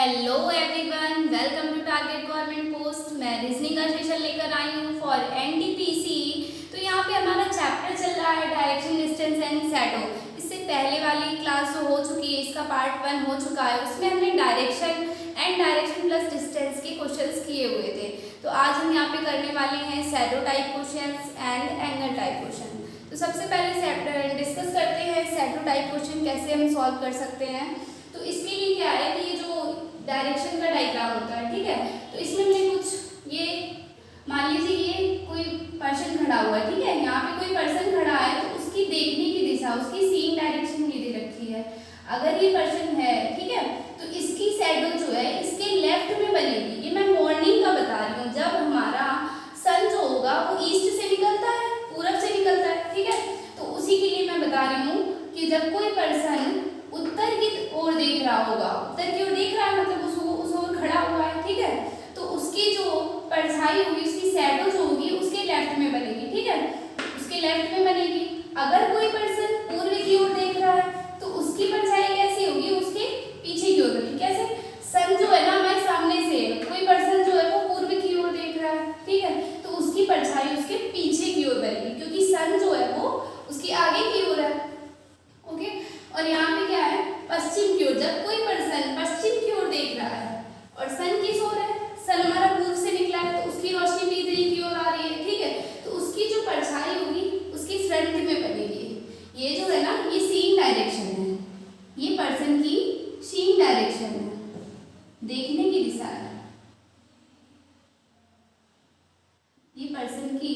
Hello everyone, welcome to target government post. मैं reasoning का session लेकर आई हूँ फॉर एनटीपीसी। तो यहाँ पे हमारा चैप्टर चल रहा है डायरेक्शन, डिस्टेंस एंड शैडो। इससे पहले वाली क्लास जो हो चुकी है, इसका पार्ट 1 हो चुका है, उसमें हमने direction and direction plus distance के क्वेश्चंस किए हुए थे। तो आज हम यहाँ पे करने वाले हैं shadow type questions and angle type question. तो सबसे पहले डिस्कस करते हैं शैडो टाइप क्वेश्चन कैसे हम सॉल्व कर सकते हैं। तो इसके लिए क्या है कि ये जो डायरेक्शन का डायग्राम होता है, ठीक है, तो इसमें हमने कुछ ये मान लीजिए ये कोई पर्सन खड़ा हुआ है, ठीक है, यहाँ पे कोई पर्सन खड़ा है तो उसकी देखने की दिशा, उसकी सीइंग डायरेक्शन ये दे रखी है। अगर ये पर्सन है, ठीक है, तो इसकी शैडो जो है इसके लेफ्ट में बनेगी। ये मैं मॉर्निंग का बता रही हूँ, जब हमारा सन जो होगा वो ईस्ट से निकलता है, पूरब से निकलता है, ठीक है। तो उसी के लिए मैं बता रही हूँ कि जब कोई पर्सन उत्तर की ओर देख रहा होगा, उत्तर की ओर देख रहा है मतलब उस ओर खड़ा हुआ है, ठीक है, तो उसकी जो परछाई होगी, उसकी शैडो जो होगी उसके लेफ्ट में बनेगी, ठीक है, उसके लेफ्ट में बनेगी। अगर कोई पर्सन पूर्व की ओर देख रहा है तो उसकी परछाई कैसी होगी, उसके पीछे की ओर बनेगी। कैसे? सन जो है ना हमारे सामने से, कोई पर्सन जो है वो पूर्व की ओर देख रहा है, ठीक है, तो उसकी परछाई उसके पीछे की ओर बनेगी, क्योंकि सन जो है वो उसकी आगे की ओर है। ओके, और यहाँ पे क्या है, पश्चिम की ओर। जब कोई पर्सन पश्चिम की ओर देख रहा है और सन किस ओर है, सन हमारा पूर्व से निकला है तो उसकी रोशनी भी इधर की ओर आ रही है, ठीक है, तो उसकी जो परछाई होगी उसकी फ्रंट में बनेगी। ये जो है ना ये सीइंग डायरेक्शन है, ये पर्सन की सीइंग डायरेक्शन है, देखने की दिशा है, ये पर्सन की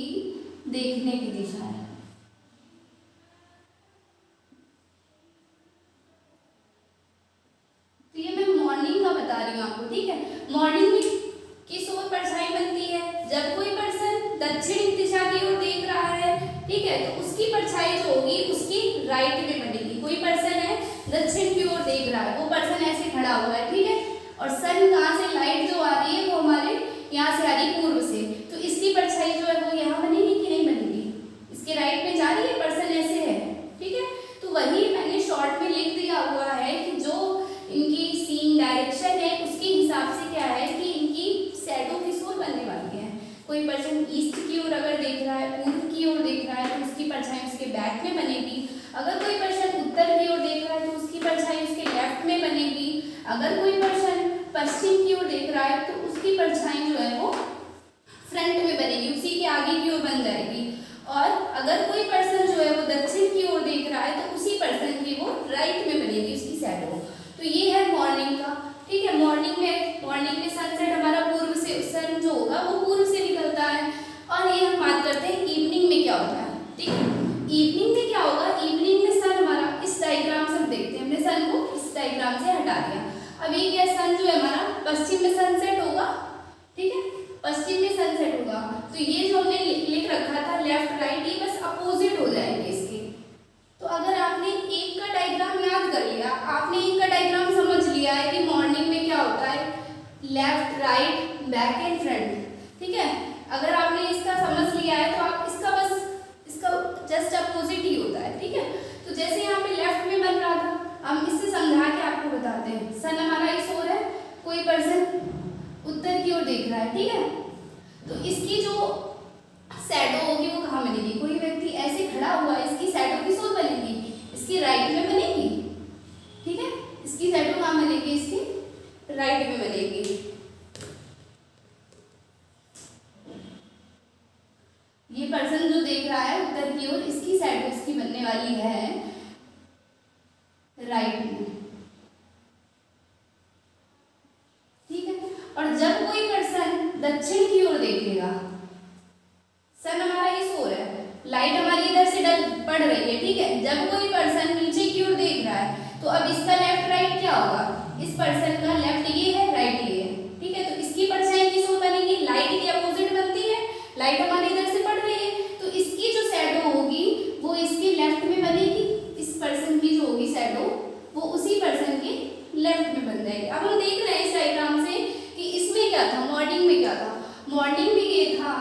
देखने की दिशा है। ठीक है, मॉर्निंग में किस ओर परछाई बनती है, जब कोई पर्सन दक्षिण दिशा की ओर देख रहा है, ठीक है, तो उसकी परछाई जो होगी उसकी राइट में बनेगी। कोई पर्सन है दक्षिण की ओर देख रहा है, वो पर्सन ऐसे खड़ा हुआ है, ठीक है, और सन कहाँ से, लाइट जो आ रही है वो हमारे यहाँ से आ रही है पूर्व से, तो इसकी परछाई जो है वो यहाँ बनेगी कि नहीं बनेगी, इसके राइट में जा रही है, पर्सन ऐसे है, ठीक है। तो वही मैंने शॉर्ट में लिख दिया हुआ है कि जो इनकी सीइंग डायरेक्शन है उसके हिसाब से क्या है कि इनकी शैडो किस ओर बनने वाली है। कोई पर्सन ईस्ट की ओर अगर देख रहा है, पूर्व की ओर देख रहा है तो उसकी परछाई उसके बैक में बनेगी। अगर कोई पर्सन उत्तर की ओर देख रहा है तो उसकी परछाई उसके लेफ्ट में बनेगी। अगर कोई पर्सन पश्चिम की ओर देख रहा है तो उसकी परछाई जो है वो फ्रंट में बनेगी, उसी के आगे की ओर बन जाएगी। और अगर कोई पर्सन जो है वो दक्षिण की ओर देख रहा है तो उसी पर्सन की वो राइट में बनेगी उसकी शैडो। तो ये है मॉर्निंग का, ठीक है। मॉर्निंग में सनसेट हमारा पूर्व से, सन जो होगा वो पूर्व से निकलता है। और ये हम बात करते हैं इवनिंग में क्या होता है, ठीक है। इवनिंग में क्या होगा, इवनिंग में सन हमारा इस डायग्राम से हम देखते हैं, हमने सन को इस डायग्राम से हटा दिया। अब ये क्या, सन जो है हमारा पश्चिम में सनसेट होगा, ठीक है, पश्चिम में सनसेट होगा। तो ये जो हमने लिख रखा था लेफ्ट राइट, ये बस अपोजिट हो जाएंगे इसके। तो अगर आपने एक का डायग्राम याद कर लिया, आपने एक का डायग्राम समझ लिया है कि मॉर्निंग में क्या होता है, left right back and front, ठीक है। अगर आपने इसका समझ लिया है तो आप इसका जस्ट अपोजिट ही होता है, ठीक है। तो जैसे यहाँ पे लेफ्ट में बन रहा था, हम इससे समझा के आपको बताते हैं। सन हमारा इस ओर है, कोई पर्सन उत्तर की ओर देख रहा है, ठीक है, तो इसकी जो शैडो होगी वो कहाँ बनेगी, कोई व्यक्ति ऐसे खड़ा हुआ है, इसकी शैडो किस ओर बनेगी, इसकी राइट में बनेगी, ठीक है, इसकी शैडो कहाँ बनेगी, इसकी राइट में बनेगी। ये पर्सन जो देख रहा है उत्तर की ओर, इसकी शैडो इसकी बनने वाली है राइट में, ठीक है। और जब कोई पर्सन दक्षिण की ओर देखेगा, सन हमारा इस ओर है, लाइट हमारी इधर से पड़ रही है, ठीक है, जब कोई पर्सन नीचे की ओर देख रहा है तो अब इसका लेफ्ट राइट क्या होगा, इस पर्सन का लेफ्ट ये है, राइट ये है, ठीक है। तो इसकी परछाई किस ओर बनेगी, लाइट की अपोजिट बनती है, लाइट हमारी इधर से पड़ रही है, तो इसकी जो शैडो होगी वो इसके लेफ्ट में बनेगी, इस पर्सन की जो होगी शैडो वो उसी पर्सन के लेफ्ट में बन जाएगी। अब हम देख रहे हैं इस डायग्राम से कि इसमें क्या था, मॉर्निंग में क्या था, मॉर्निंग में ये था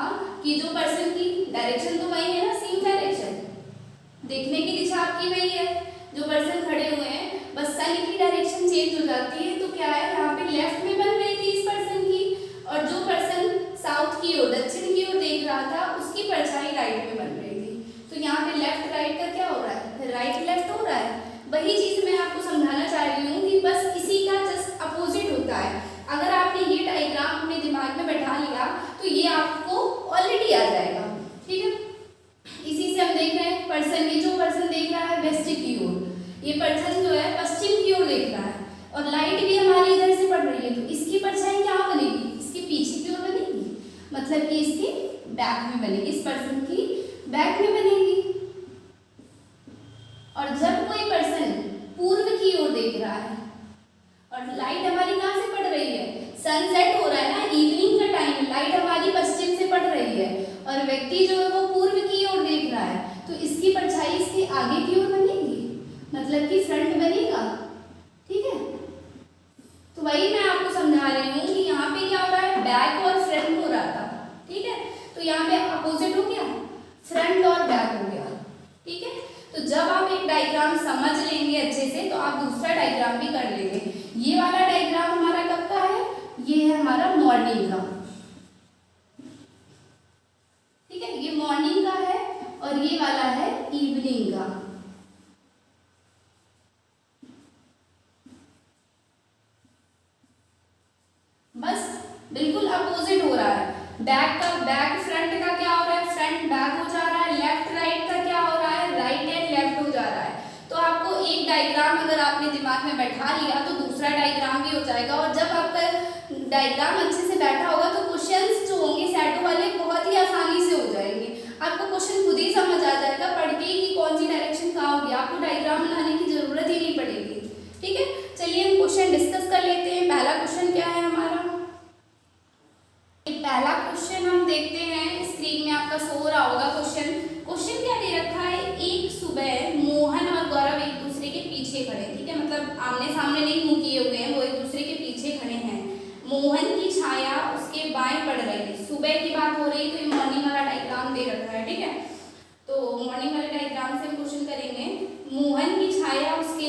बनेगी, तो इसकी परछाई क्या बनेगी, इसके पीछे की ओर बनेगी, मतलब कि इसके बैक में बनेगी, इस पर्सन की बैक में बनेगी। और जब कोई पर्सन पूर्व की ओर देख रहा है और लाइट हमारी कहाँ से पड़ रही है, सनसेट हो रहा है ना, इवनिंग का टाइम, लाइट हमारी पश्चिम से पड़ रही है और व्यक्ति जो है वो पूर्व की ओर देख रहा है, तो इसकी परछाई इसके आगे की ओर बनेगी, मतलब कि फ्रंट बनेगा। ठीक है, तो वही मैं आपको समझा रही हूँ कि यहाँ पे क्या हो रहा है, बैक और फ्रंट हो रहा था। ठीक है, तो यहाँ पे अपोजिट हो गया, फ्रंट और बैक हो गया। ठीक है, तो जब आप एक डायग्राम समझ लेंगे अच्छे से तो आप दूसरा डायग्राम भी कर लेंगे। ये वाला डायग्राम हमारा कब का है, ये है हमारा मॉर्निंग का। ठीक है, ये मॉर्निंग का है और ये वाला है इवनिंग का। बस बिल्कुल अपोजिट हो रहा है, बैक का बैक फ्रंट का क्या हो रहा है, फ्रंट बैक हो जा रहा है, लेफ्ट राइट का क्या हो रहा है, राइट एंड लेफ्ट हो जा रहा है। तो आपको एक डायग्राम अगर आपने दिमाग में बैठा लिया तो दूसरा डायग्राम भी हो जाएगा, और जब आपका डायग्राम अच्छे से बैठा होगा तो क्वेश्चंस जो होंगे शैडो वाले बहुत ही आसानी से हो जाएंगे। आपको क्वेश्चन खुद ही समझ आ जाएगा पढ़ के कि कौन सी डायरेक्शन कहाँ होगी, आपको डायग्राम बनाने की जरूरत ही नहीं पड़ेगी। ठीक है, चलिए हम क्वेश्चन डिस्कस कर लेते हैं। पहला क्वेश्चन क्या है हमारा, पहला क्वेश्चन हम देखते हैं, स्क्रीन में आपका सो रहा होगा क्वेश्चन। क्वेश्चन क्या दे रखा है, एक सुबह मोहन और गौरव एक दूसरे के पीछे खड़े, ठीक है, मतलब आमने सामने नहीं मुंह किए हुए हैं, वो एक दूसरे के पीछे खड़े हैं। मोहन की छाया उसके बाएं पड़ रही है, सुबह की बात हो रही है तो ये मॉर्निंग वाला डायग्राम दे रखा है। ठीक है, तो मॉर्निंग वाले डायग्राम से हम क्वेश्चन करेंगे, मोहन की छाया उसके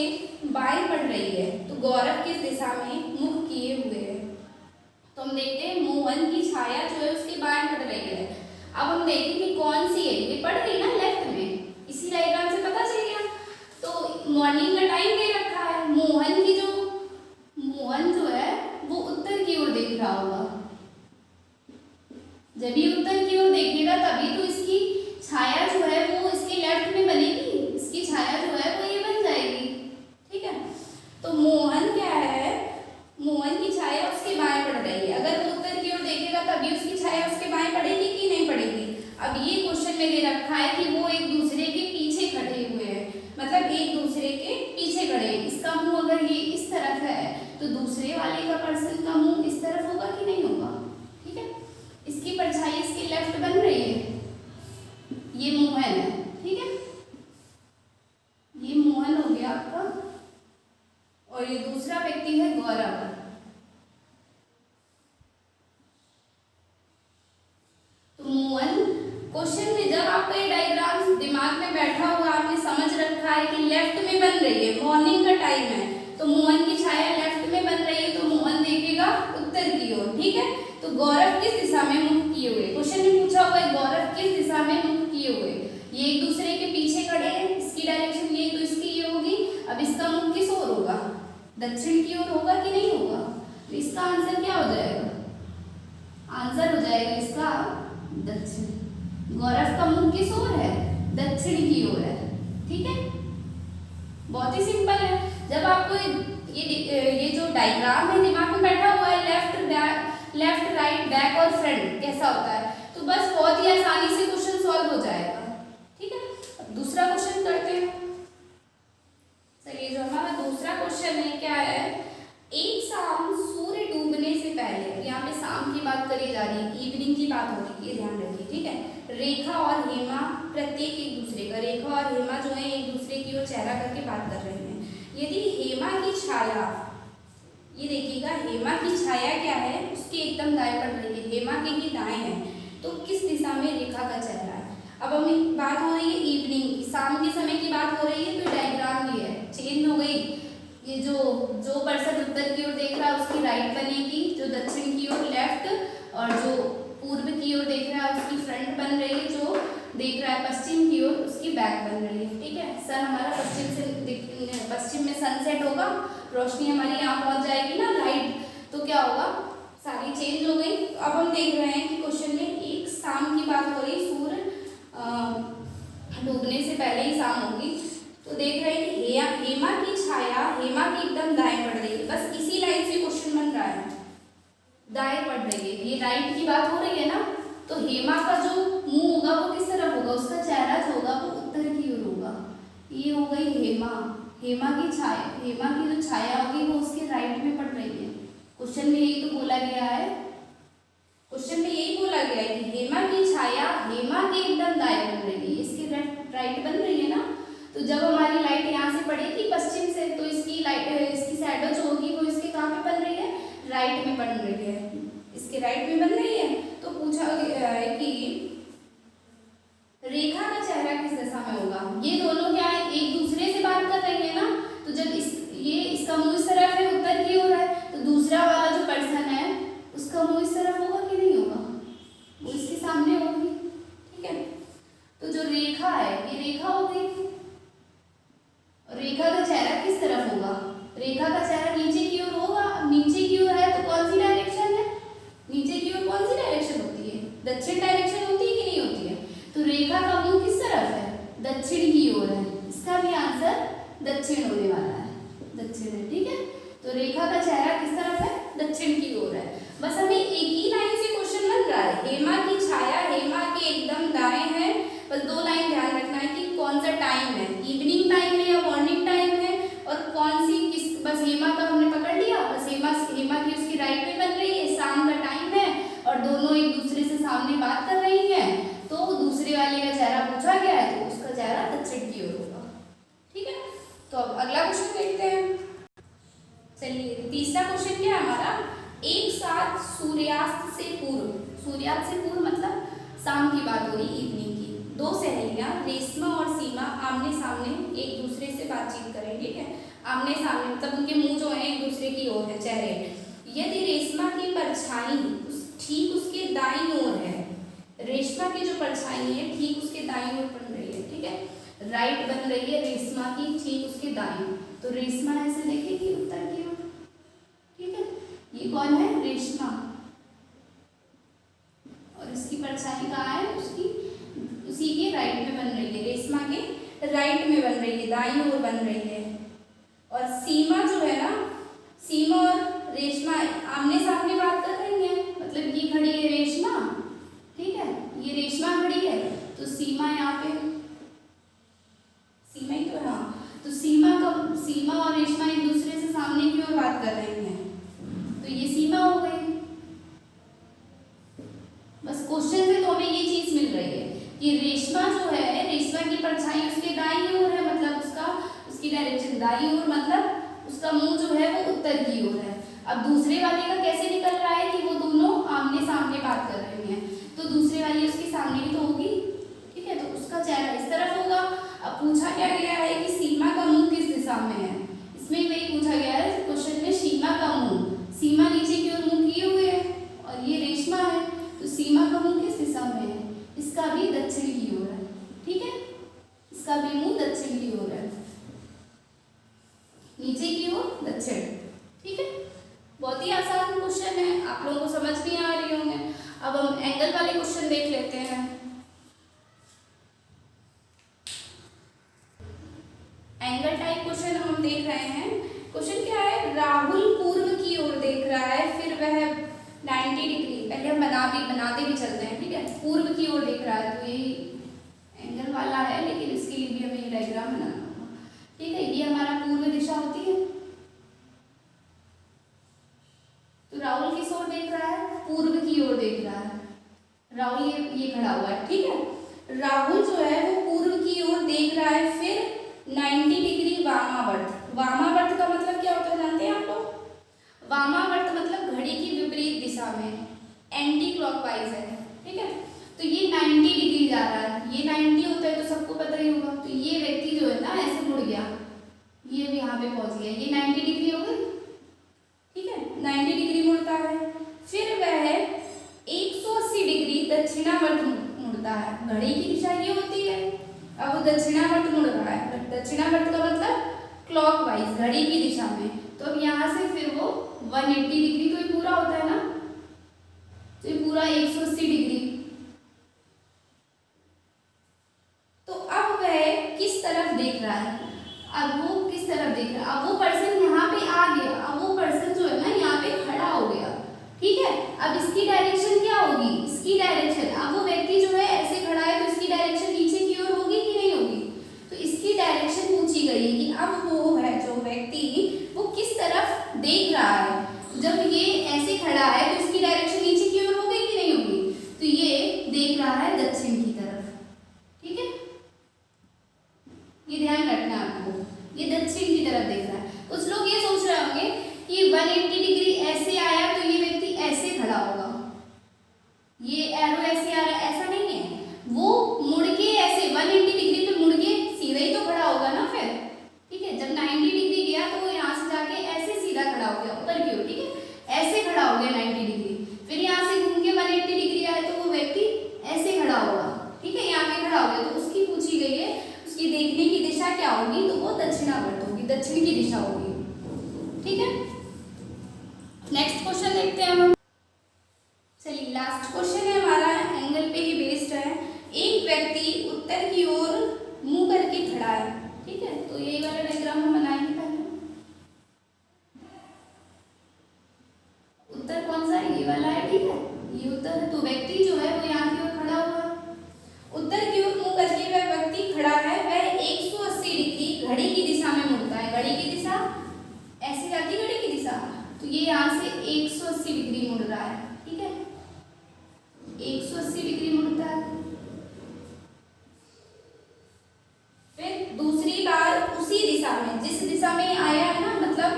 बाएं पड़ रही है तो गौरव किस दिशा में मुख किए हुए है। तो हम देखते हैं मोहन की छाया जो है उसके बाएं पड़ रही है। अब हम देखेंगे कौन सी है, ये पड़ रही ना लेफ्ट में, इसी डायग्राम से पता चल गया। तो मॉर्निंग का टाइम दे रखा है, मोहन जो है वो उत्तर की ओर देख रहा होगा, जब ये उत्तर की ओर देखेगा तभी तो इसकी छाया जो है वो इसके लेफ्ट में बनेगी, इसकी छाया जो है वो ये बन जाएगी। ठीक है, तो मोहन क्या है, मोहन की छाया उसके बाएं पड़ रही है, अगर वो उत्तर की ओर देखेगा तभी उसकी छाया उसके बाएं पड़ेगी कि नहीं पड़ेगी। अब ये क्वेश्चन में दे रखा है कि वो एक दूसरे के पीछे खड़े हुए हैं, मतलब एक दूसरे के पीछे खड़े हैं। इसका मुंह अगर ये इस तरफ है तो दूसरे वाले का पर्सन का मुंह इस तरफ होगा कि नहीं होगा। ठीक है, इसकी परछाई इसके लेफ्ट बन रही है, ये मोहन है। ठीक है, ये मोहन हो गया आपका और ये दूसरा व्यक्ति है गौरव। तो मोहन क्वेश्चन में जब आपका ये डायग्राम दिमाग में बैठा हुआ, आपने समझ रखा है कि लेफ्ट में बन रही है, मॉर्निंग का टाइम है तो मोहन की छाया लेफ्ट में बन रही है, तो मोहन देखेगा उत्तर की ओर। ठीक है, तो गौरव किस दिशा में मुख किए हुए, क्वेश्चन में पूछा हुआ है गौरव किस दिशा में मुख किए हुए, ये एक दूसरे के पीछे खड़े हैं, इसकी डायरेक्शन ये तो इसकी ये होगी। अब इसका मुख किस ओर होगा, दक्षिण की ओर होगा कि नहीं होगा। तो इसका आंसर क्या हो जाएगा, आंसर हो जाएगा इसका दक्षिण। गौरव का मुख किस ओर है, दक्षिण की ओर है। ठीक है, बहुत ही सिंपल है। जब आपको ये जो डायग्राम है दिमाग में बैठा हुआ है, लेफ्ट राइट बैक और फ्रंट कैसा होता है, तो बस बहुत ही आसानी से क्वेश्चन सॉल्व हो जाएगा। ठीक है, अब दूसरा क्वेश्चन करते हैं। चलिए, जो हमारा दूसरा क्वेश्चन है क्या है, एक शाम सूर्य डूबने से पहले, यहाँ पे शाम की बात करी जा रही है, इवनिंग की बात हो रही है, ध्यान रखिए। ठीक है, रेखा और हेमा प्रत्येक एक दूसरे का, रेखा और हेमा जो है एक दूसरे की ओर चेहरा करके बात कर रहे हैं। यदि हेमा की छाया, ये देखिएगा हेमा की छाया क्या है, उसके एकदम दाएं पड़ रही है, हेमा के ही दाएं है, तो किस दिशा में रेखा का चेहरा है। अब हम बात हो रही है इवनिंग, शाम के समय की बात हो रही है, तो डायग्राम ये है, चेंज हो गई। ये जो पर्सन उत्तर की ओर देख रहा है उसकी राइट बनेगी, जो दक्षिण की ओर लेफ्ट, और जो पूर्व की ओर देख रहा है उसकी फ्रंट बन रही है, जो देख रहा है पश्चिम की ओर उसकी बैक बन रही है। ठीक है, सन हमारा पश्चिम में सनसेट होगा, रोशनी हमारी यहाँ पहुँच जाएगी ना लाइट, तो क्या होगा, सारी चेंज हो गई। अब हम देख रहे हैं कि क्वेश्चन में एक शाम की बात हो रही, सूर्य डूबने से पहले ही शाम होगी, तो देख रहे हैं कि हेमा की छाया हेमा की एकदम दाएं पड़ रही है। बस इसी लाइन से क्वेश्चन बन रहा है। राइट की बात हो रही है ना, तो हेमा का जो मुंह होगा वो किस तरफ होगा, उसका चेहरा जो होगा वो उत्तर की ओर होगा। ये हो गई हेमा, हेमा की जो छाया होगी वो उसके राइट में पड़ रही है। क्वेश्चन में यही तो बोला गया है, क्वेश्चन में यही बोला गया है कि हेमा की छाया हेमा के एकदम दाएं बन रही है, इसकी राइट बन रही है ना। तो जब हमारी लाइट यहाँ से पड़ेगी पश्चिम से, तो इसकी लाइट, इसकी शैडो जो होगी वो इसके कहाँ पे बन रही है, राइट में बन रही है, इसके राइट में बन रही है। तो पूछा गया है कि रेखा का चेहरा किस दिशा में होगा। ये दोनों क्या है, एक दूसरे से बात कर रही है ना, तो जब इसका मुंह इस तरफ है, उत्तर की ओर है, तो दूसरा वाला जो पर्सन है उसका मुंह इस तरफ होगा कि नहीं होगा, वो इसके सामने होगी। ठीक है, तो जो रेखा है ये रेखा हो गई, रेखा का चेहरा किस तरफ होगा, रेखा का चेहरा नीचे की ओर होगा। नीचे की ओर है तो कौन सी डायरेक्शन है, नीचे की ओर कौन सी डायरेक्शन होती है, दक्षिण डायरेक्शन होती है कि नहीं होती है। तो रेखा का मुंह किस तरफ है, दक्षिण की ओर है, इसका भी आंसर दक्षिण होने वाला है, दक्षिण है। ठीक है, तो रेखा का चेहरा किस तरफ है, दक्षिण की ओर है। बस हमें एक ही लाइन से क्वेश्चन बन रहा है, हेमा की छाया हेमा के एकदम दाएं है। बस दो लाइन ध्यान रखना है कि कौन सा टाइम है, इवनिंग टाइम है या मॉर्निंग टाइम है, और कौन सी किस, बस हेमा का हमने पकड़ लिया, बस हेमा की उसकी राइट में बन रही है, शाम का टाइम है और दोनों एक दूसरे से सामने बात कर रही हैं, तो दूसरे वाले का चेहरा पूछा गया है तो उसका चेहरा दक्षिण की ओर होगा। ठीक है, तो अब अगला क्वेश्चन देखते हैं। चलिए, तीसरा क्वेश्चन क्या है हमारा, एक साथ सूर्यास्त से पूर्व, सूर्यास्त से पूर्व मतलब शाम की बात हो रही, इवनिंग की, दो सहेलियां रेशमा और सीमा आमने सामने एक दूसरे से बातचीत करें। ठीक है, आमने सामने मतलब उनके मुंह जो है एक दूसरे की ओर है, चेहरे। यदि रेशमा की परछाई ठीक उसके दाईं ओर है, रेशमा की जो परछाई है ठीक उसके दाईं ओर बन रही है। ठीक है, राइट बन रही है रेशमा की ठीक उसके दाईं, तो रेशमा ऐसे देखेगी उत्तर की ओर। ठीक है, ये कौन है, रेशमा, और इसकी परछाई कहाँ है, उसकी उसी के राइट में बन रही है, रेशमा के राइट में बन रही है, दाईं ओर बन रही है। और सीमा जो है ना, सीमा और रेशमा आमने सामने बात कर रही है, मतलब ये खड़ी है रेशमा, ठीक है, ये रेशमा खड़ी है, तो सीमा यहाँ पे, सीमा ही तो है, हाँ, तो सीमा और रेशमा एक दूसरे से सामने की ओर बात कर रही हैं, तो ये सीमा हो गई। बस क्वेश्चन से तो हमें ये चीज मिल रही है कि रेशमा जो है, रेशमा की परछाई उसके दाईं ओर है, मतलब उसकी डायरेक्शन दाईं ओर, मतलब उसका मुंह जो है वो उत्तर की ओर है। अब दूसरे वाले का कैसे निकल रहा है कि वो दोनों आमने सामने बात कर रही हैं, तो दूसरे वाली उसके सामने ही तो होगी। ठीक है, तो उसका चेहरा इस तरफ होगा। अब पूछा क्या गया है कि सीमा का मुंह किस दिशा में है, इसमें वही पूछा गया है क्वेश्चन में, सीमा का मुंह, सीमा नीचे की ओर मुंह किए हुए है और ये रेशमा है, तो सीमा का मुंह किस दिशा में है, इसका भी दक्षिण की ओर है। ठीक है, इसका भी मुंह दक्षिण की ओर है, नीचे की ओर दक्षिण। ठीक है, बहुत ही आसान क्वेश्चन है, आप लोगों को समझ नहीं आ रही होंगे। अब हम एंगल वाले क्वेश्चन देख लेते हैं। एंगल टाइप क्वेश्चन हम देख रहे हैं। क्वेश्चन क्या है, राहुल पूर्व की ओर देख रहा है, फिर वह 90 डिग्री, पहले हम बनाते भी चलते हैं। ठीक है, पूर्व की ओर देख रहा है, तो ये एंगल वाला है, लेकिन इसके लिए भी हमें ये डायग्राम बनाना होगा। ठीक है, ये हमारा पूर्व दिशा होती है, तो राहुल किस ओर देख रहा है, पूर्व की ओर देख रहा है, राहुल ये खड़ा हुआ है। ठीक है, राहुल जो है वो पूर्व की ओर देख रहा है, फिर 90 डिग्री वामावर्त। वामावर्त का मतलब क्या होता है जानते हैं आप लोग, वामावर्त मतलब घड़ी की विपरीत दिशा में, एंटी क्लॉकवाइज है। ठीक है, तो ये 90 डिग्री जा रहा है, ये 90 होता है तो सबको पता ही होगा, तो ये व्यक्ति जो है ना ऐसे मुड़ गया, ये भी यहाँ पे पहुंच गया, ये 90 डिग्री हो गई। ठीक है, 90 डिग्री मुड़ता है, फिर वह 180 डिग्री दक्षिणावर्त मुड़ता है। घड़ी की दिशा ये होती है, अब वो दक्षिणावर्त मुड़ रहा है, दक्षिणावर्त का मतलब क्लॉकवाइज, घड़ी की दिशा में। तो अब यहाँ से फिर वो 180 डिग्री, तो ये पूरा होता है ना, तो ये पूरा 180 डिग्री। तो अब वह किस तरफ देख रहा है, अब वो किस तरफ देख रहा है, अब वो पर्सन यहाँ पे आ गया, अब वो पर्सन जो है ना यहाँ पे खड़ा हो गया। ठीक है, अब इसकी डायरेक्शन क्या खड़ा है तो इसकी डायरेक्शन नीचे की ओर हो गई कि नहीं होगी, तो ये देख रहा है दक्षिण की तरफ, ठीक है, ये ध्यान रखना आपको, ये दक्षिण की तरफ देख रहा है। कुछ लोग ये सोच रहे होंगे कि 180 डिग्री ऐसे आया तो ये व्यक्ति ऐसे खड़ा होगा, ये एरो ऐसे आ रहा है, ऐसा नहीं है, वो मुड़ के ऐसे 180 डिग्री पे मुड़ के सीधा ही तो खड़ा होगा ना फिर, ठीक है। जब 90 डिग्री गया तो वो यहाँ से जाके ऐसे सीधा खड़ा हो गया ऊपर की ओर, ठीक है, ऐसे खड़ा हो गया 90 डिग्री, फिर यहाँ से घूम के 180 डिग्री आए तो वो व्यक्ति ऐसे खड़ा होगा, ठीक है, यहाँ पे खड़ा हो गया, तो उसकी पूछी गई है उसकी देखने की दिशा क्या होगी, तो वो दक्षिणावर्त होगी, दक्षिण की दिशा होगी, ठीक है। नेक्स्ट क्वेश्चन देखते हैं हम। चलिए लास्ट क्वेश्चन है हमारा, एंगल पे ही बेस्ड है। एक व्यक्ति उत्तर की ओर मुंह करके खड़ा है, ठीक है, तो यही वाला डायग्राम हम बनाएंगे पहले। उत्तर कौन सा है, ये वाला है, ठीक है, ये उत्तर है। तो व्यक्ति जो है वो यहाँ की ओर खड़ा हुआ है, उत्तर की ओर मुंह करके वह व्यक्ति खड़ा है, वह 180 डिग्री घड़ी की दिशा में मुड़ता है। घड़ी की दिशा ऐसे जाती है, घड़ी की दिशा, तो ये यहाँ से 180 डिग्री मुड़ रहा है, ठीक है, 180 डिग्री मुड़ता है। फिर दूसरी बार उसी दिशा में, जिस दिशा में आया है ना, मतलब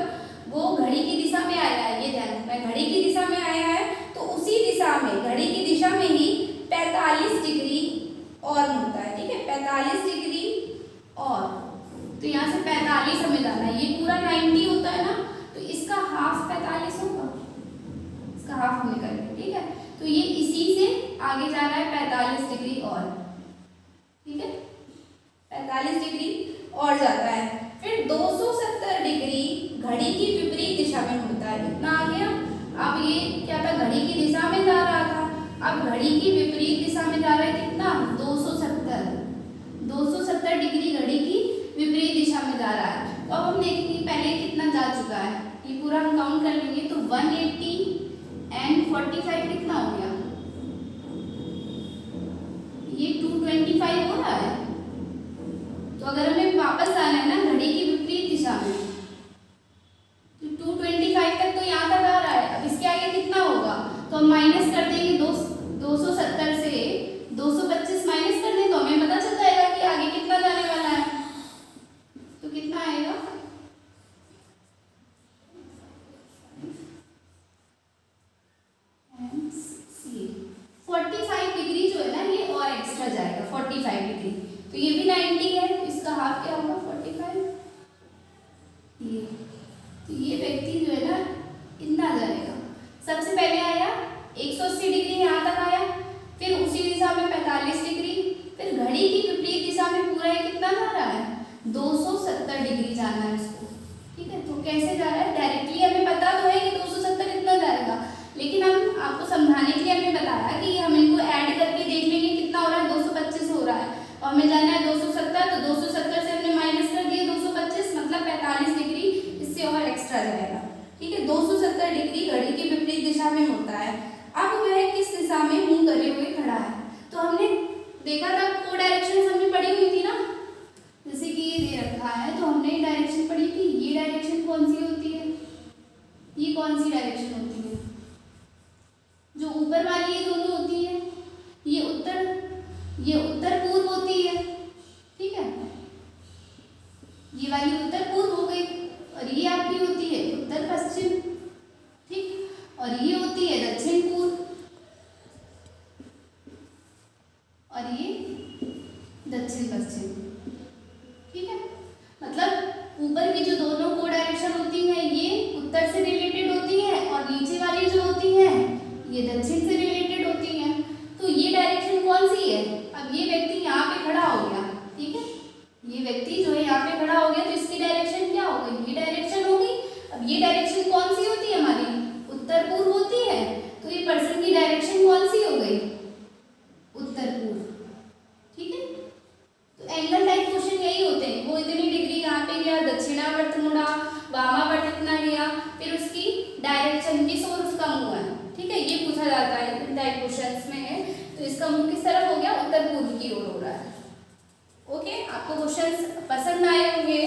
वो घड़ी की दिशा में आया है, ये ध्यान रखना, घड़ी की दिशा में आया है तो उसी दिशा में, घड़ी की दिशा में ही 45 डिग्री और मुड़ता है, ठीक है, 45 डिग्री और, तो यहाँ से 45 हमें जाना है, ये पूरा 90 होता है ना, तो इसका हाफ 45 होगा, इसका हाफ हमने कर लिया, ठीक है, तो ये इसी से आगे जा रहा है 45 डिग्री और, ठीक है, 45 डिग्री और जाता है। फिर 270 डिग्री घड़ी की विपरीत दिशा में मुड़ता है, कितना आ गया, अब ये क्या था, घड़ी की दिशा में जा रहा था, अब घड़ी की विपरीत दिशा में जा रहा है, कितना, 270 डिग्री घड़ी की विपरीत दिशा में जा रहा है। तो अब हम देखेंगे पहले कितना जा चुका है, ये पूरा हम काउंट कर लेंगे, तो 180 एंड 45 कितना हो गया, ये 225 हो रहा है। तो अगर हमें वापस आना है ना घड़ी की विपरीत दिशा में, तो 225 तक तो यहाँ तक आ रहा है, अब इसके आगे कितना होगा, तो हम माइनस कर देंगे, 270 से 225 माइनस कर दें तो हमें पता चल जाएगा कि आगे कितना जाने वाला है, तो कितना आएगा, सी 45 डिग्री जो है ना, ये और एक्स्ट्रा जाएगा 45 डिग्री, तो ये भी 90 है, तो इसका हाफ क्या होगा 45, ये, तो ये व्यक्ति जो है ना इतना जाएगा, सबसे पहले आया 180 डिग्री यहाँ तक आया, फिर उसी दिशा में 45 डिग्री, फिर घड़ी की विपरीत दिशा में पूरा ये कितना जा रहा है, 270 डिग्री जाना है इसको, ठीक है। तो कैसे जा रहा है, डायरेक्टली हमें पता तो है कि 270 कितना जाएगा, लेकिन हम आपको समझाने के लिए हमने बताया कि हम इनको ऐड करके देख लेंगे कितना हो रहा है, 225 हो रहा है, और हमें जाना है 270, तो 270 से हमने माइनस कर दिया 225, मतलब 45 डिग्री इससे और एक्स्ट्रा जाएगा, ठीक है। 270 डिग्री घड़ी की विपरीत दिशा में होता है। अब वह किस दिशा में मुंह करे हुए खड़ा है, तो हमने देखा था को डायरेक्शन हमने पढ़ी हुई थी ना, जैसे कि ये दे रखा है तो हमने डायरेक्शन पढ़ी थी, ये डायरेक्शन कौन सी होती है, ये कौन सी डायरेक्शन होती है, जो ऊपर वाली ये दोनों होती है, ये उत्तर पूर्व होती है, ठीक है, ये वाली उत्तर पूर्व हो गई, और ये आपकी होती है उत्तर पश्चिम, ठीक, और ये होती है दक्षिण पूर्व, और ये दक्षिण पश्चिम, ठीक है। मतलब ऊपर की जो दोनों को डायरेक्शन होती है ये उत्तर से रिलेटेड होती है, और नीचे वाली जो होती है ये दक्षिण से रिलेटेड होती है। तो ये डायरेक्शन कौन सी है, अब ये व्यक्ति यहाँ पे खड़ा हो गया, ठीक है, ये व्यक्ति जो है यहाँ पे खड़ा हो गया, तो इसकी डायरेक्शन क्या हो गई, ये डायरेक्शन हो गई। अब ये डायरेक्शन कौन सी होती है, हमारी उत्तर पूर्व होती है, तो ये पर्सन की डायरेक्शन कौन सी हो गई, उत्तर पूर्व, ठीक है। तो एंगल टाइप क्वेश्चन यही होते हैं, वो इतनी डिग्री यहाँ पे गया, दक्षिणावर्त मुड़ा, वामावर्त इतना गया, फिर उसकी डायरेक्शन किस ओर उसका मुंह है, ठीक है, ये पूछा जाता है टाइप क्वेश्चंस में है। तो इसका मुंह किस तरफ हो गया, उत्तर पूर्व की ओर हो रहा है। ओके, आपको क्वेश्चंस पसंद आए होंगे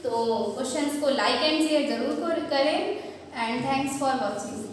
तो क्वेश्चंस को लाइक एंड शेयर जरूर करें, एंड थैंक्स फॉर वॉचिंग।